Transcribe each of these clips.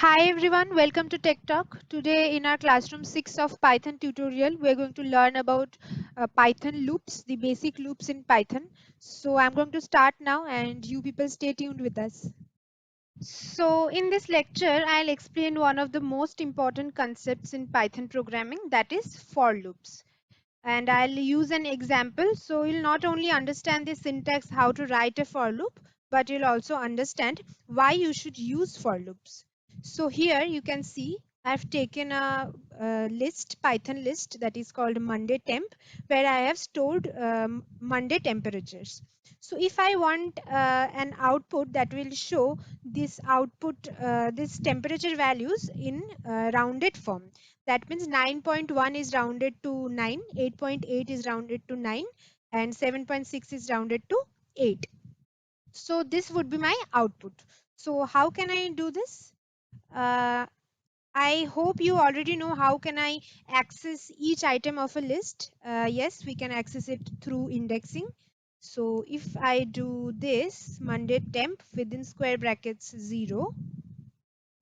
Hi everyone, welcome to Tech Talk. Today in our classroom 6 of Python tutorial, we're going to learn about Python loops, the basic loops in Python. So I'm going to start now and you people stay tuned with us. So in this lecture, I'll explain one of the most important concepts in Python programming, that is for loops. And I'll use an example, so you'll not only understand the syntax, how to write a for loop, but you'll also understand why you should use for loops. So here you can see I've taken a list, Python list, that is called Monday temp, where I have stored Monday temperatures. So if I want an output that will show this output, this temperature values in rounded form. That means 9.1 is rounded to 9, 8.8 is rounded to 9, and 7.6 is rounded to 8. So this would be my output. So how can I do this? Uh, I hope you already know how can I access each item of a list. Yes, we can access it through indexing. So if I do this Monday temp within square brackets 0,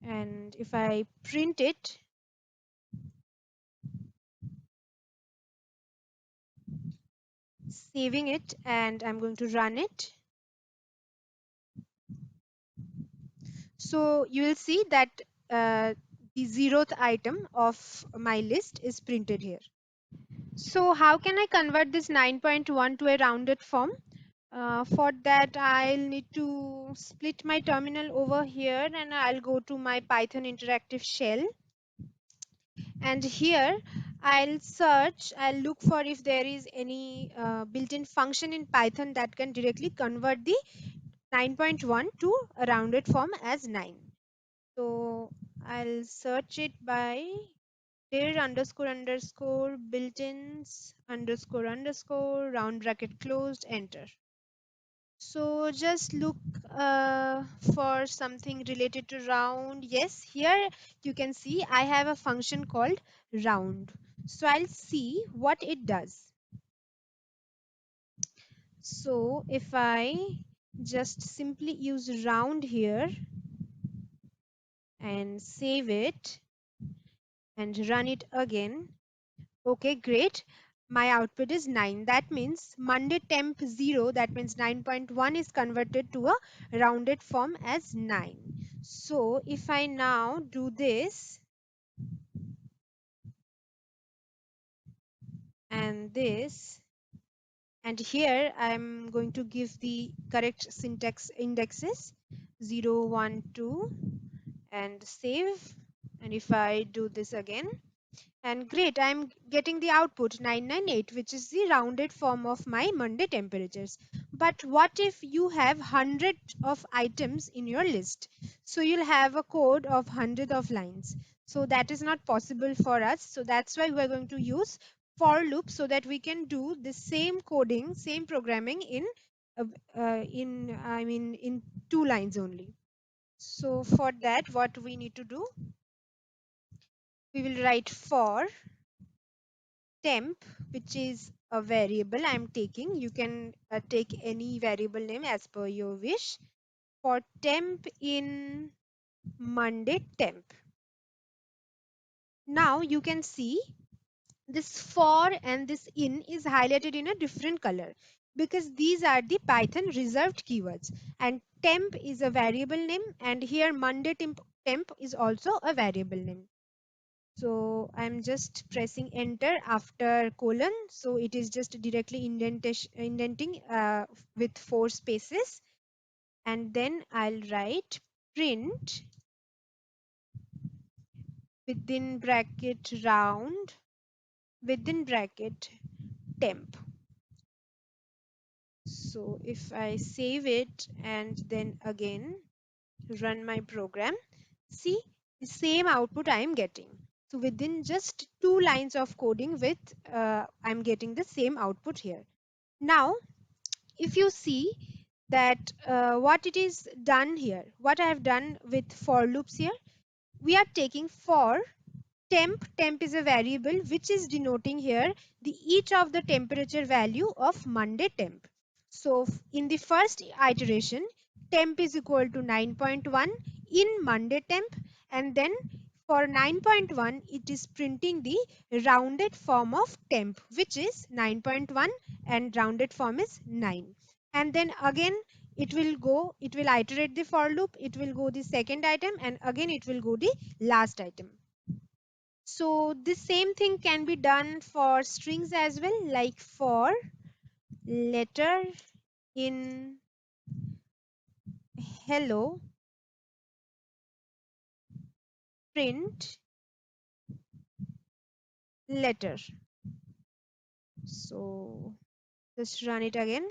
and if I print it, saving it, and I'm going to run it. So you will see that the 0th item of my list is printed here. So how can I convert this 9.1 to a rounded form? For that, I'll need to split my terminal over here and I'll go to my Python interactive shell. And here I'll look for if there is any built-in function in Python that can directly convert the 9.1 to a rounded form as 9. So I'll search it by dir underscore underscore built-ins underscore underscore round bracket closed, enter. So just look for something related to round. Yes, here you can see I have a function called round. So I'll see what it does. So if I just simply use round here and save it and run it again. Okay, great. My output is 9. That means Monday temp 0, that means 9.1 is converted to a rounded form as 9. So if I now do this and this, and here I'm going to give the correct syntax indexes 0, 1, 2 and save. And if I do this again, and great, I'm getting the output 998, which is the rounded form of my Monday temperatures. But what if you have 100 of items in your list? So you'll have a code of 100 of lines. So that is not possible for us. So that's why we're going to use for loop so that we can do the same coding, same programming in 2 lines only. So for that, what we need to do, we will write for temp, which is a variable I'm taking. You can take any variable name as per your wish. For temp in Monday temp. Now you can see this for and this in is highlighted in a different color because these are the Python reserved keywords, and temp is a variable name, and here Monday temp is also a variable name. So I'm just pressing enter after colon. So it is just directly indenting with 4 spaces. And then I'll write print within bracket round within bracket temp. So if I save it and then again run my program, see the same output I am getting. So within just 2 lines of coding with I'm getting the same output here. Now if you see that what it is done here, what I have done with for loops here, we are taking for temp is a variable which is denoting here the each of the temperature value of Monday temp. So in the first iteration, temp is equal to 9.1 in Monday temp, and then for 9.1 it is printing the rounded form of temp, which is 9.1, and rounded form is 9. And then again it will iterate the for loop, it will go the second item, and again it will go the last item. So this same thing can be done for strings as well, like for letter in hello print letter. So just run it again.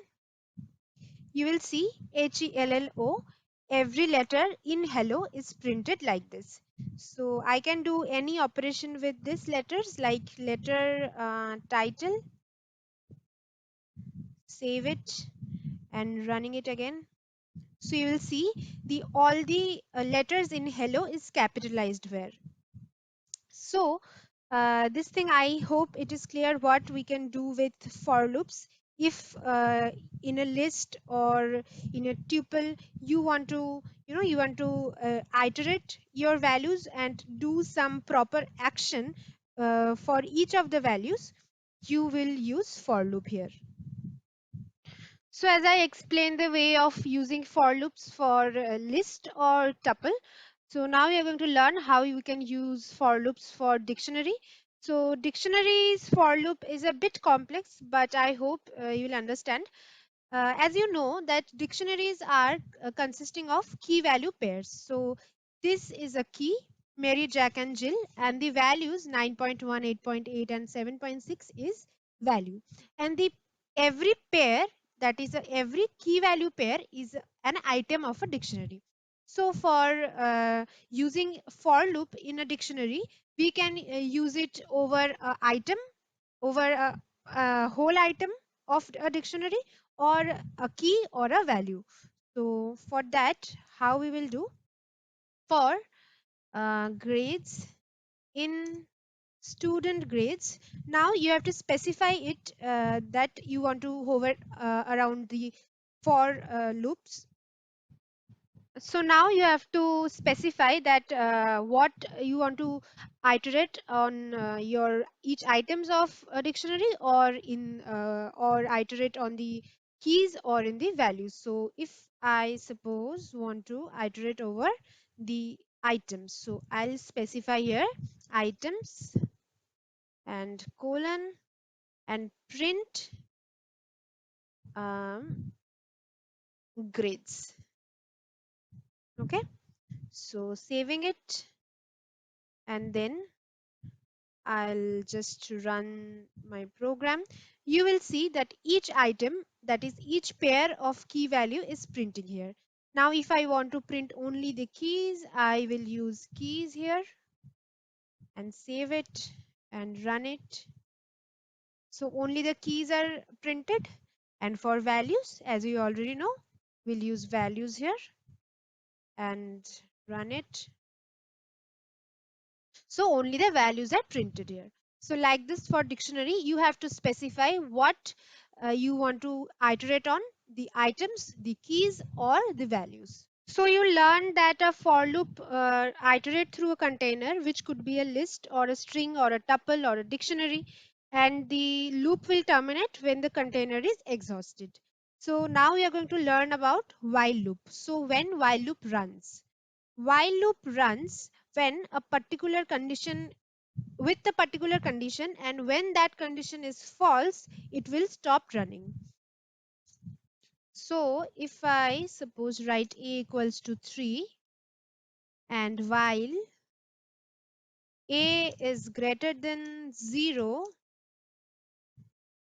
You will see HELLO. Every letter in hello is printed like this. So I can do any operation with these letters, like letter title, save it and running it again. So you will see the all the letters in hello is capitalized where. So this thing, I hope it is clear what we can do with for loops. If in a list or in a tuple you want to, you want to iterate your values and do some proper action for each of the values, you will use for loop here. So as I explained the way of using for loops for list or tuple, so now we are going to learn how you can use for loops for dictionary. So dictionaries for loop is a bit complex, but I hope you will understand. As you know that dictionaries are consisting of key value pairs. So this is a key, Mary, Jack and Jill, and the values 9.1, 8.8 and 7.6 is value. And the every pair, that is every key value pair, is an item of a dictionary. So for using for loop in a dictionary, we can use it over a item, over a whole item of a dictionary, or a key or a value. So for that, how we will do? For grades in student grades, now you have to specify it that you want to hover around the for loops. So now you have to specify that what you want to iterate on your each items of a dictionary, or in or iterate on the keys or in the values. So if I suppose want to iterate over the items, so I'll specify here items and colon and print um, grades. Okay, so saving it, and then I'll just run my program. You will see that each item, that is each pair of key value, is printing here. Now if I want to print only the keys, I will use keys here and save it and run it. So only the keys are printed. And for values, as you already know, we'll use values here and run it. So only the values are printed here. So like this, for dictionary, you have to specify what you want to iterate on, the items, the keys, or the values. So you learn that a for loop iterate through a container, which could be a list or a string or a tuple or a dictionary, and the loop will terminate when the container is exhausted. So now we are going to learn about while loop. So when while loop runs. While loop runs when a particular condition, with a particular condition, and when that condition is false, it will stop running. So if I suppose write a equals to 3, and while a is greater than 0,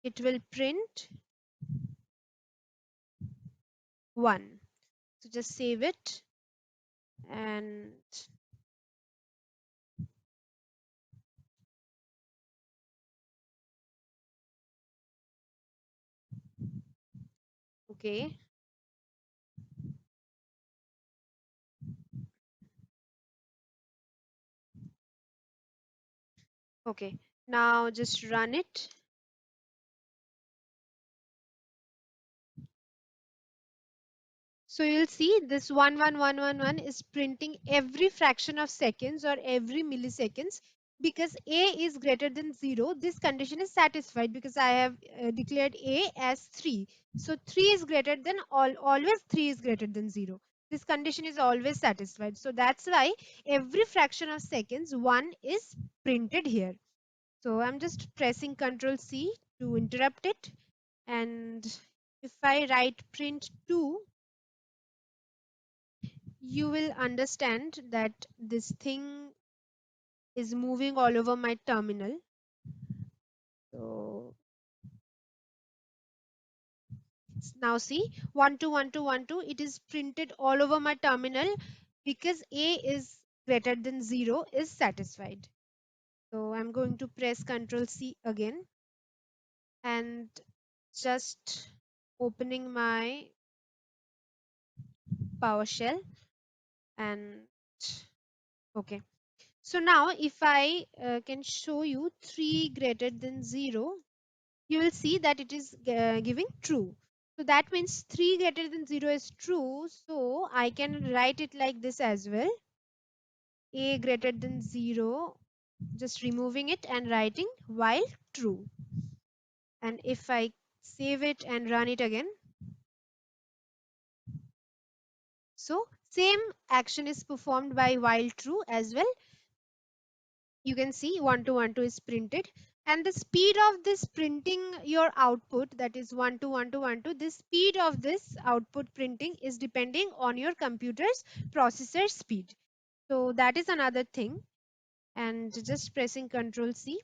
it will print 1. So just save it and okay. Okay, now just run it. So you'll see this 11111 is printing every fraction of seconds or every milliseconds. Because a is greater than 0, this condition is satisfied because I have declared a as 3. So 3 is greater than always 3 is greater than 0. This condition is always satisfied. So that's why every fraction of seconds 1 is printed here. So I'm just pressing Ctrl C to interrupt it. And if I write print 2, you will understand that this thing is moving all over my terminal. So now see 121212, it is printed all over my terminal because a is greater than 0 is satisfied. So I'm going to press Ctrl C again and just opening my PowerShell and okay. So now if I can show you 3 greater than 0, you will see that it is giving true. So that means 3 greater than 0 is true. So I can write it like this as well. A greater than 0, just removing it and writing while true. And if I save it and run it again, so same action is performed by while true as well. You can see 1212 is printed, and the speed of this printing your output, that is 121212, the speed of this output printing is depending on your computer's processor speed. So that is another thing. And just pressing Ctrl C.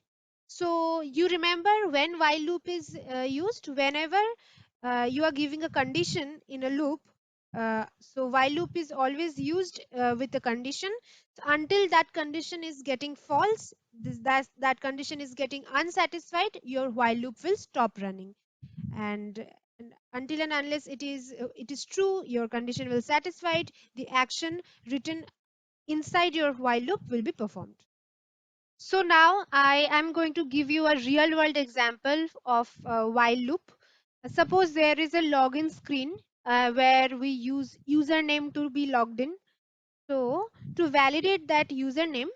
So you remember when while loop is used, whenever you are giving a condition in a loop. So while loop is always used with a condition. So until that condition is getting false, that condition is getting unsatisfied, your while loop will stop running. And until and unless it is true, your condition will satisfied, the action written inside your while loop will be performed. So now I am going to give you a real world example of a while loop. Suppose there is a login screen where we use username to be logged in. So to validate that username,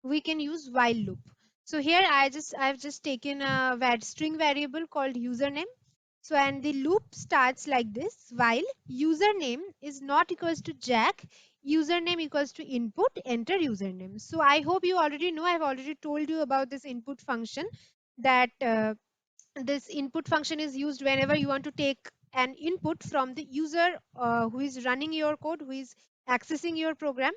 we can use while loop. So here I've just taken a string variable called username. So and the loop starts like this: while username is not equals to Jack, username equals to input, enter username. So I hope you already know, I've already told you about this input function, that this input function is used whenever you want to take an input from the user who is running your code, who is accessing your program.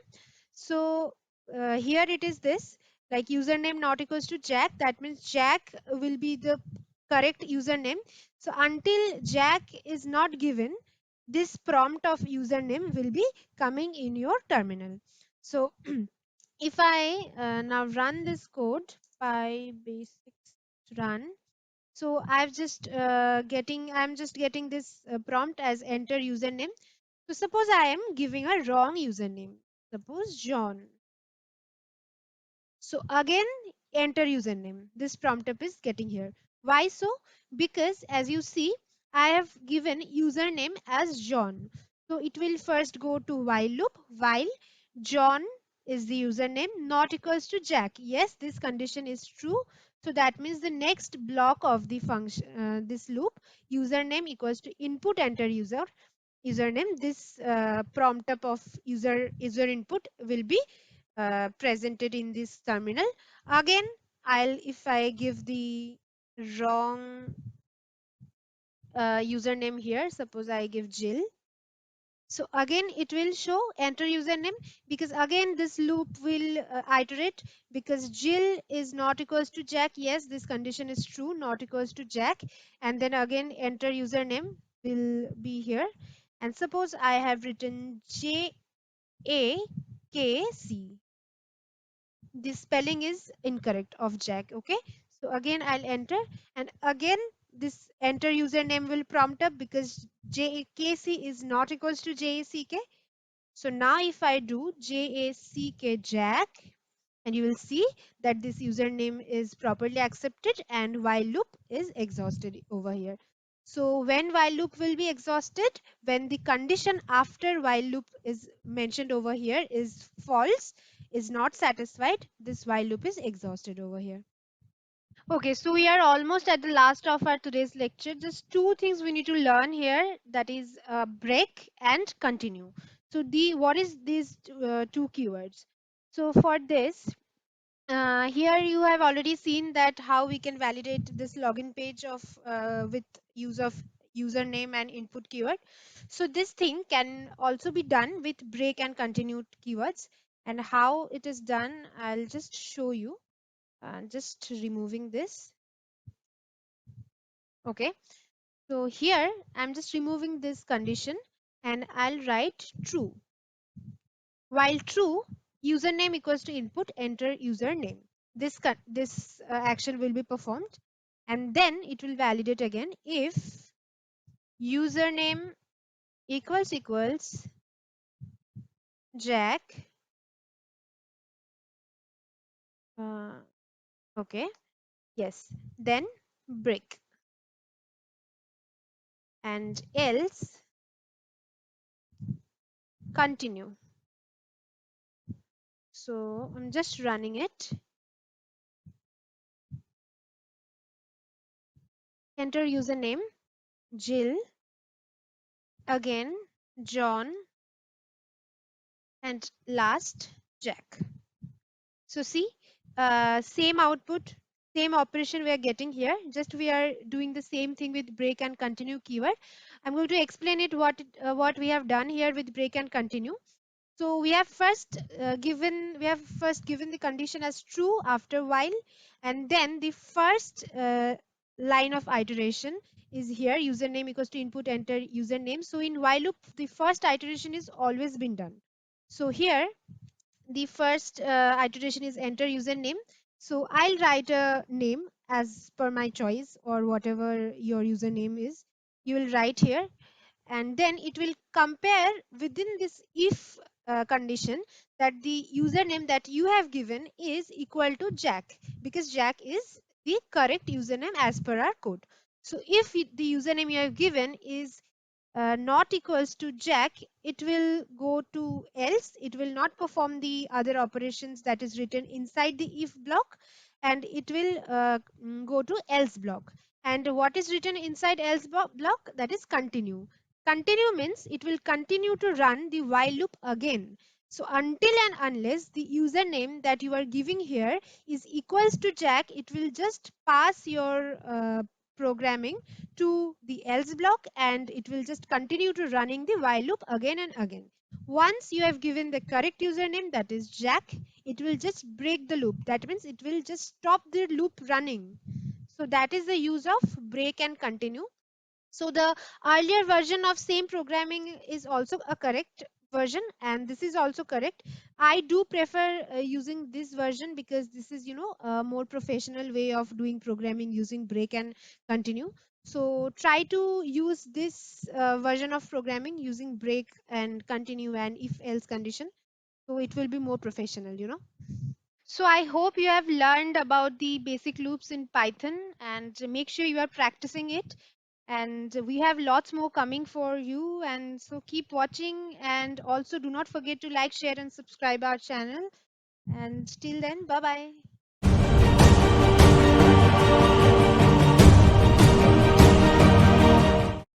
So here it is this, like username not equals to Jack, that means Jack will be the correct username. So until Jack is not given, this prompt of username will be coming in your terminal. So if I now run this code, PyBasics run. So I'm just getting this prompt as enter username. So suppose I am giving a wrong username. Suppose John. So again, enter username. This prompt up is getting here. Why so? Because as you see, I have given username as John. So it will first go to while loop, while John is the username, not equals to Jack. Yes, this condition is true. So that means the next block of the function, this loop, username equals to input enter username. This prompt up of user input will be presented in this terminal. Again, if I give the wrong username here, suppose I give Jill. So again, it will show enter username, because again this loop will iterate, because Jill is not equals to Jack. Yes, this condition is true, not equals to Jack. And then again, enter username will be here. And suppose I have written JAKC, the spelling is incorrect of Jack. Okay, so again I'll enter, and again this enter username will prompt up because JKC is not equals to JACK. So now if I do JACK Jack, and you will see that this username is properly accepted and while loop is exhausted over here. So when while loop will be exhausted? When the condition after while loop is mentioned over here is false, is not satisfied, this while loop is exhausted over here. Okay, so we are almost at the last of our today's lecture. Just two things we need to learn here, that is break and continue. So what is these two keywords? So for this, here you have already seen that how we can validate this login page of with use of username and input keyword. So this thing can also be done with break and continue keywords. And how it is done, I'll just show you. Just removing this. Okay. So here I'm just removing this condition and I'll write true. While true, username equals to input, enter username. This action will be performed and then it will validate again if username equals Jack. Uh, okay, yes, then break, and else continue. So I'm just running it. Enter username Jill, again John, and last Jack. So see, same output, same operation we are getting here. Just we are doing the same thing with break and continue keyword. I'm going to explain it what we have done here with break and continue. So we have first given the condition as true after while, and then the first line of iteration is here username equals to input, enter username. So in while loop, the first iteration is always been done. So here the first iteration is enter username. So I'll write a name as per my choice, or whatever your username is, you will write here, and then it will compare within this if condition that the username that you have given is equal to Jack, because Jack is the correct username as per our code. So if the username you have given is not equals to Jack, it will go to else. It will not perform the other operations that is written inside the if block, and it will go to else block. And what is written inside else block? That is continue. Continue means it will continue to run the while loop again. So until and unless the username that you are giving here is equals to Jack, it will just pass your programming to the else block, and it will just continue to running the while loop again and again. Once you have given the correct username, that is Jack, it will just break the loop. That means it will just stop the loop running. So that is the use of break and continue. So the earlier version of same programming is also a correct version, and this is also correct. I do prefer using this version because this is, a more professional way of doing programming using break and continue. So try to use this version of programming using break and continue and if else condition. So it will be more professional. So I hope you have learned about the basic loops in Python, and make sure you are practicing it. And we have lots more coming for you, and so keep watching, and also do not forget to like, share and subscribe our channel. And till then, bye bye.